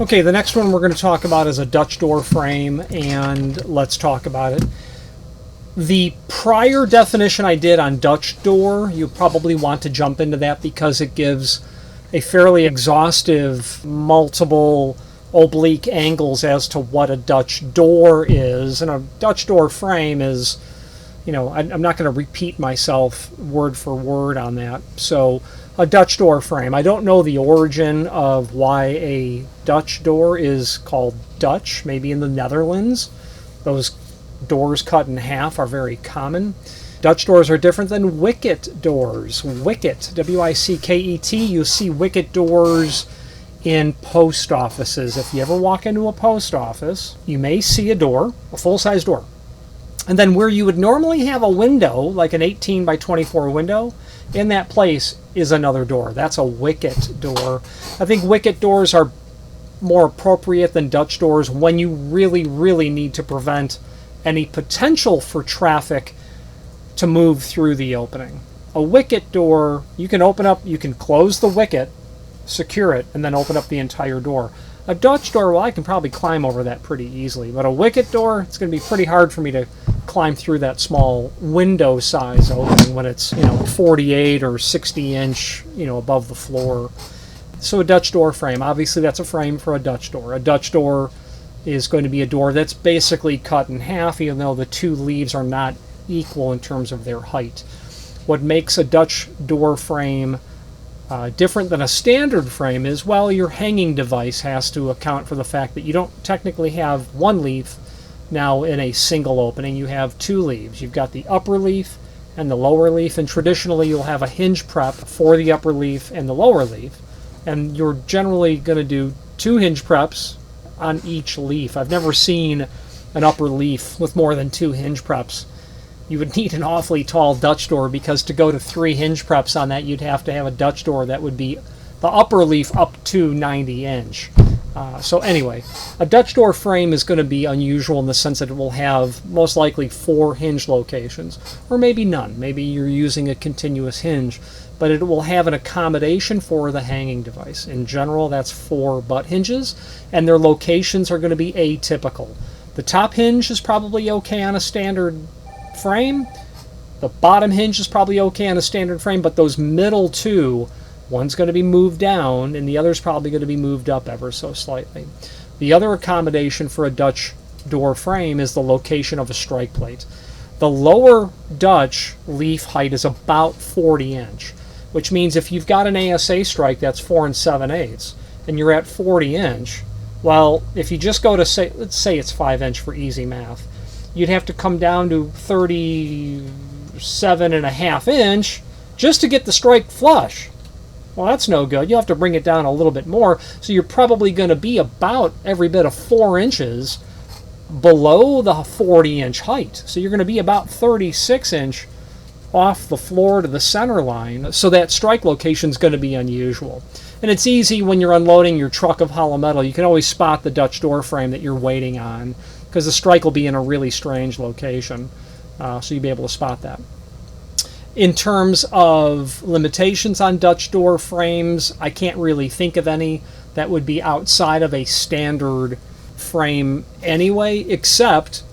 Okay, the next one we're going to talk about is a Dutch door frame, and let's talk about it. The prior definition I did on Dutch door, you probably want to jump into that because it gives a fairly exhaustive, multiple oblique angles as to what a Dutch door is. And a Dutch door frame is, you know, I'm not going to repeat myself word for word on that. So a Dutch door frame. I don't know the origin of why a Dutch door is called Dutch. Maybe in the Netherlands, those doors cut in half are very common. Dutch doors are different than wicket doors. Wicket, W-I-C-K-E-T. You see wicket doors in post offices. If you ever walk into a post office, you may see a door, a full-size door. And then where you would normally have a window, like an 18 by 24 window, in that place is another door. That's a wicket door. I think wicket doors are more appropriate than Dutch doors when you really, really need to prevent any potential for traffic to move through the opening. A wicket door, you can open up, you can close the wicket, secure it, and then open up the entire door. A Dutch door, well, I can probably climb over that pretty easily, but a wicket door, it's going to be pretty hard for me to climb through that small window size opening when it's, you know, 48 or 60 inch, you know, above the floor. So a Dutch door frame, obviously that's a frame for a Dutch door. A Dutch door is going to be a door that's basically cut in half, even though the two leaves are not equal in terms of their height. What makes a Dutch door frame different than a standard frame is, well, your hanging device has to account for the fact that you don't technically have one leaf now in a single opening. You have two leaves. You've got the upper leaf and the lower leaf, and traditionally you'll have a hinge prep for the upper leaf and the lower leaf, and you're generally going to do two hinge preps on each leaf. I've never seen an upper leaf with more than two hinge preps. You would need an awfully tall Dutch door, because to go to 3 hinge preps on that, you'd have to have a Dutch door that would be the upper leaf up to 90 inch. So anyway, a Dutch door frame is going to be unusual in the sense that it will have most likely 4 hinge locations, or maybe none. Maybe you're using a continuous hinge, but it will have an accommodation for the hanging device. In general, that's 4 butt hinges, and their locations are going to be atypical. The top hinge is probably okay on a standard frame. The bottom hinge is probably okay on a standard frame, but those middle two, one's going to be moved down and the other's probably going to be moved up ever so slightly. The other accommodation for a Dutch door frame is the location of a strike plate. The lower Dutch leaf height is about 40 inch, which means if you've got an ASA strike that's 4 7/8 and you're at 40 inch, well, if you just go to, say, let's say it's 5 inch for easy math, you'd have to come down to 37.5 inch just to get the strike flush. Well, that's no good. You'll have to bring it down a little bit more, so you're probably going to be about every bit of 4 inches below the 40 inch height. So you're going to be about 36 inch off the floor to the center line, so that strike location is going to be unusual. And it's easy when you're unloading your truck of hollow metal. You can always spot the Dutch door frame that you're waiting on, because the strike will be in a really strange location, so you'll be able to spot that. In terms of limitations on Dutch door frames, I can't really think of any that would be outside of a standard frame anyway, except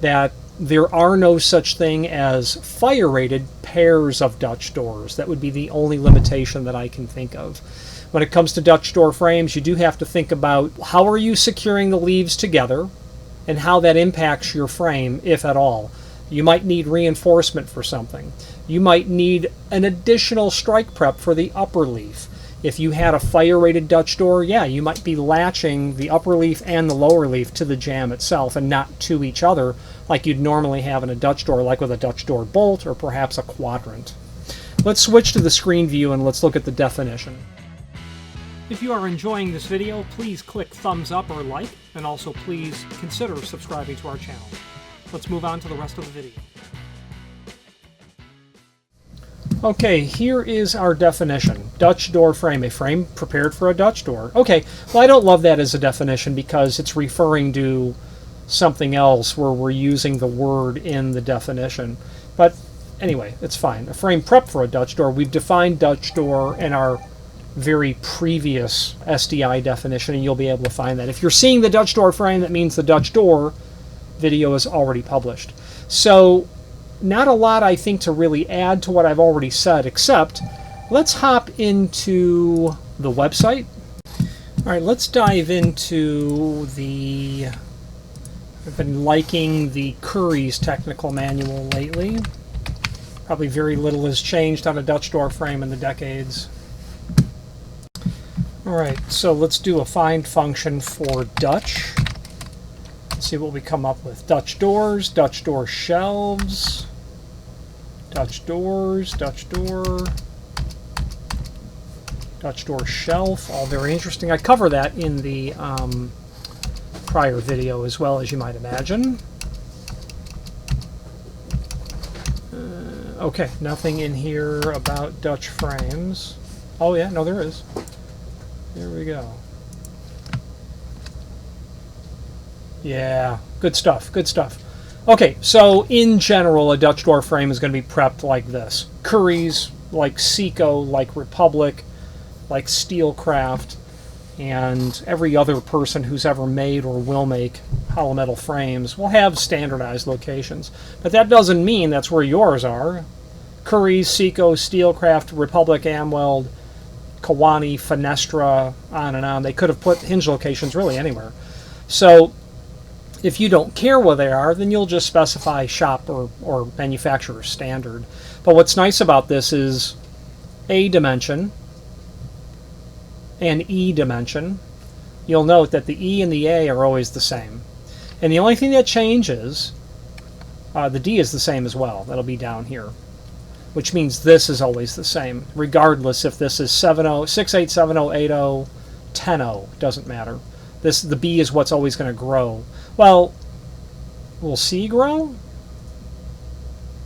that there are no such thing as fire-rated pairs of Dutch doors. That would be the only limitation that I can think of. When it comes to Dutch door frames, you do have to think about how are you securing the leaves together and how that impacts your frame, if at all. You might need reinforcement for something. You might need an additional strike prep for the upper leaf. If you had a fire-rated Dutch door, yeah, you might be latching the upper leaf and the lower leaf to the jamb itself and not to each other like you'd normally have in a Dutch door, like with a Dutch door bolt or perhaps a quadrant. Let's switch to the screen view and let's look at the definition. If you are enjoying this video, please click thumbs up or like, and also please consider subscribing to our channel. Let's move on to the rest of the video. Okay, here is our definition. Dutch door frame, a frame prepared for a Dutch door. Okay, well I don't love that as a definition because it's referring to something else where we're using the word in the definition. But anyway, it's fine. A frame prepped for a Dutch door. We've defined Dutch door in our very previous SDI definition, and you'll be able to find that. If you're seeing the Dutch door frame, that means the Dutch door video is already published. So not a lot, I think, to really add to what I've already said, except let's hop into the website. All right, let's dive into the... I've been liking the Curry's technical manual lately. Probably very little has changed on a Dutch door frame in the decades. All right, so let's do a find function for Dutch. Let's see what we come up with. Dutch doors, Dutch door shelves, Dutch doors, Dutch door, Dutch door shelf, all very interesting. I cover that in the prior video as well, as you might imagine. Okay, nothing in here about Dutch frames. Oh yeah, no there is. There we go. Yeah, good stuff, good stuff. Okay, so in general, a Dutch door frame is going to be prepped like this. Curry's, like Seco, like Republic, like Steelcraft, and every other person who's ever made or will make hollow metal frames will have standardized locations. But that doesn't mean that's where yours are. Curry's, Seco, Steelcraft, Republic, Amweld, Kawani, Fenestra, on and on. They could have put hinge locations really anywhere. So if you don't care where they are, then you'll just specify shop or manufacturer standard. But what's nice about this is A dimension and E dimension. You'll note that the E and the A are always the same. And the only thing that changes, the D is the same as well. That'll be down here, which means this is always the same, regardless if this is 70, 6870, 80, 10, doesn't matter. The B is what's always going to grow. Well, will C grow?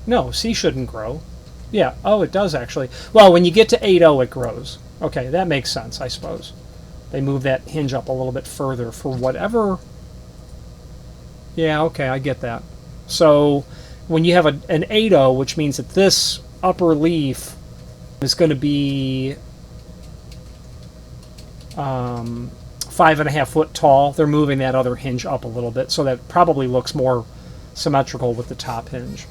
No, C shouldn't grow. Yeah, oh, it does actually. Well, when you get to 80, it grows. Okay, that makes sense, I suppose. They move that hinge up a little bit further for whatever. Yeah, okay, I get that. So when you have an 80, which means that this upper leaf is going to be 5.5 foot tall. They're moving that other hinge up a little bit, so that probably looks more symmetrical with the top hinge.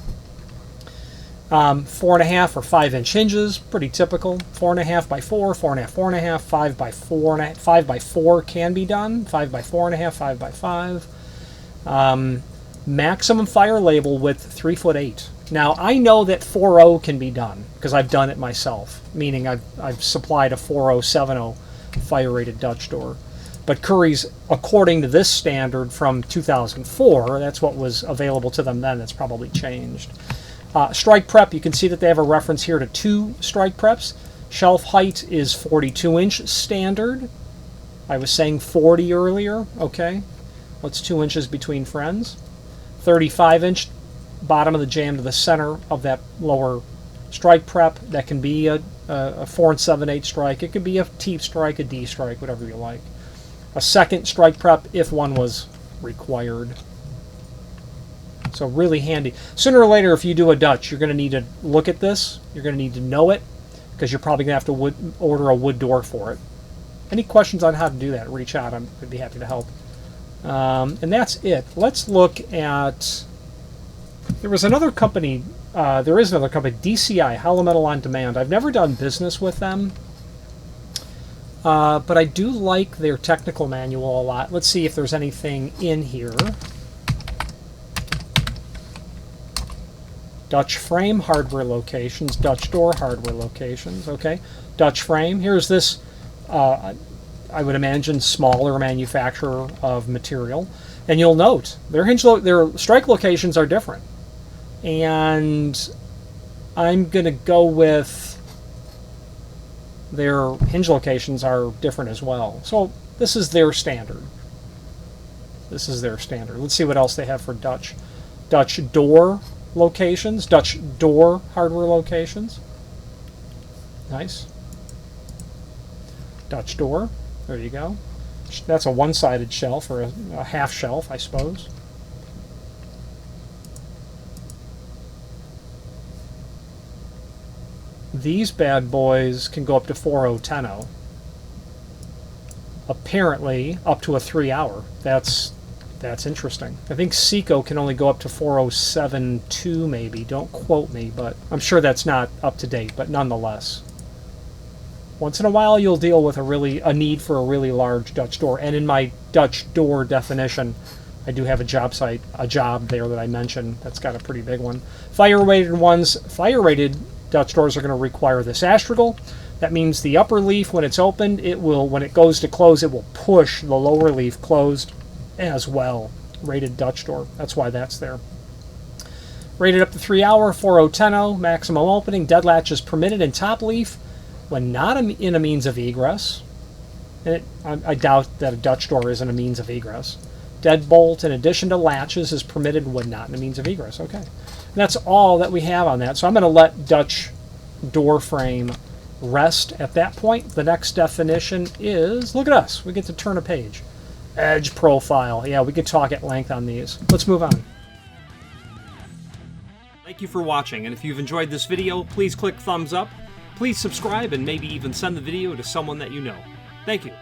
4.5 or 5 inch hinges, pretty typical. 4.5 by 4, 4.5, 4.5, 5 by 4, 5 by 4 can be done. 5 by 4.5, 5 by 5. Maximum fire label width 3'8". Now I know that 4.0 can be done because I've done it myself, meaning I've supplied a 4.070 fire rated Dutch door. But Curry's, according to this standard from 2004, that's what was available to them then. It's probably changed. Strike prep, you can see that they have a reference here to 2 strike preps. Shelf height is 42 inch standard. I was saying 40 earlier. Okay, what's 2 inches between friends? 35 inch bottom of the jamb to the center of that lower strike prep. That can be a 4 7/8 strike. It could be a T strike, a D strike, whatever you like. A second strike prep if one was required. So really handy. Sooner or later, if you do a Dutch, you're going to need to look at this. You're going to need to know it because you're probably going to have to order a wood door for it. Any questions on how to do that, reach out. I'd be happy to help. And that's it. Let's look at... There was another company, there is another company, DCI, Hollow Metal on Demand. I've never done business with them, but I do like their technical manual a lot. Let's see if there's anything in here. Dutch frame hardware locations, Dutch door hardware locations, okay. Dutch frame, here's this, I would imagine, smaller manufacturer of material. And you'll note, their strike locations are different. And I'm going to go with their hinge locations are different as well. So this is their standard. This is their standard. Let's see what else they have for Dutch. Dutch door locations, Dutch door hardware locations. Nice. Dutch door. There you go. That's a one-sided shelf, or a half shelf, I suppose. These bad boys can go up to 4010. Apparently, up to a 3-hour. That's interesting. I think Seco can only go up to 4072, maybe. Don't quote me, but I'm sure that's not up to date, but nonetheless. Once in a while, you'll deal with a need for a really large Dutch door. And in my Dutch door definition, I do have a job there that I mentioned. That's got a pretty big one. Fire-rated Dutch doors are going to require this astragal. That means the upper leaf, when it's opened, when it goes to close, it will push the lower leaf closed as well. Rated Dutch door. That's why that's there. Rated up to 3-hour, 4010, maximum opening. Dead latch is permitted in top leaf when not in a means of egress. And I doubt that a Dutch door isn't a means of egress. Deadbolt, in addition to latches, is permitted when not in a means of egress. Okay. And that's all that we have on that. So I'm going to let Dutch door frame rest at that point. The next definition is, look at us, we get to turn a page. Edge profile. Yeah, we could talk at length on these. Let's move on. Thank you for watching, and if you've enjoyed this video, please click thumbs up. Please subscribe and maybe even send the video to someone that you know. Thank you.